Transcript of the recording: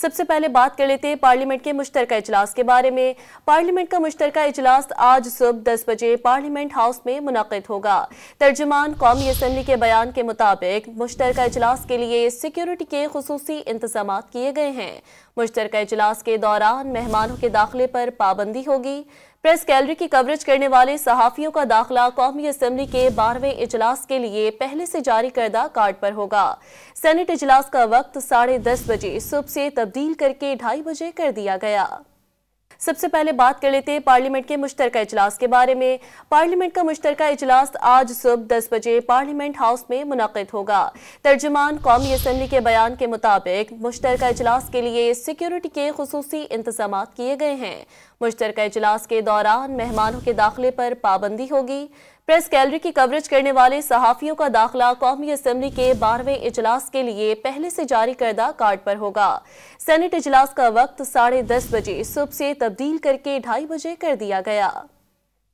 سب سے پہلے بات کر لیتے ہیں پارلیمنٹ کے مشترکہ اجلاس کے بارے میں۔ پارلیمنٹ کا مشترکہ اجلاس آج صبح 10 بجے پارلیمنٹ ہاؤس میں منعقد ہوگا۔ ترجمان قومی اسمبلی کے بیان کے مطابق مشترکہ اجلاس کے لیے سیکیورٹی کے خصوصی انتظامات کیے گئے ہیں۔ مشترکہ اجلاس کے دوران مہمانوں کے داخلے پر پابندی ہوگی۔ پریس گیلری کی کوریج کرنے والے صحافیوں کا داخلہ قومی اسمبلی کے 12ویں اجلاس کے لیے پہلے سے جاری کردہ کارڈ پر ہوگا۔ سینٹ اجلاس کا وقت 10:30 بجے صبح سے تبدیل کر کے 2:30 بجے کر دیا گیا۔ سب سے پہلے بات کر لیتے ہیں پارلیمنٹ کے مشترکہ اجلاس کے بارے میں۔ پارلیمنٹ کا مشترکہ اجلاس آج صبح 10 بجے پارلیمنٹ ہاؤس میں منعقد ہوگا۔ ترجمان قومی اسمبلی کے بیان کے مطابق مشترکہ اجلاس کے لیے سیکیورٹی کے خصوصی انتظامات کیے گئے ہیں۔ مشترکہ اجلاس کے دوران مہمانوں کے داخلے پر پابندی ہوگی۔ پریس گیلری کی کوریج کرنے والے صحافیوں کا داخلہ قومی اسمبلی کے 12ویں اجلاس کے لیے پہلے سے جاری کردہ کارڈ پر ہوگا۔ سینٹ اجلاس کا وقت 10:30 بجے صبح سے تبدیل کر کے 2:30 بجے کر دیا گیا۔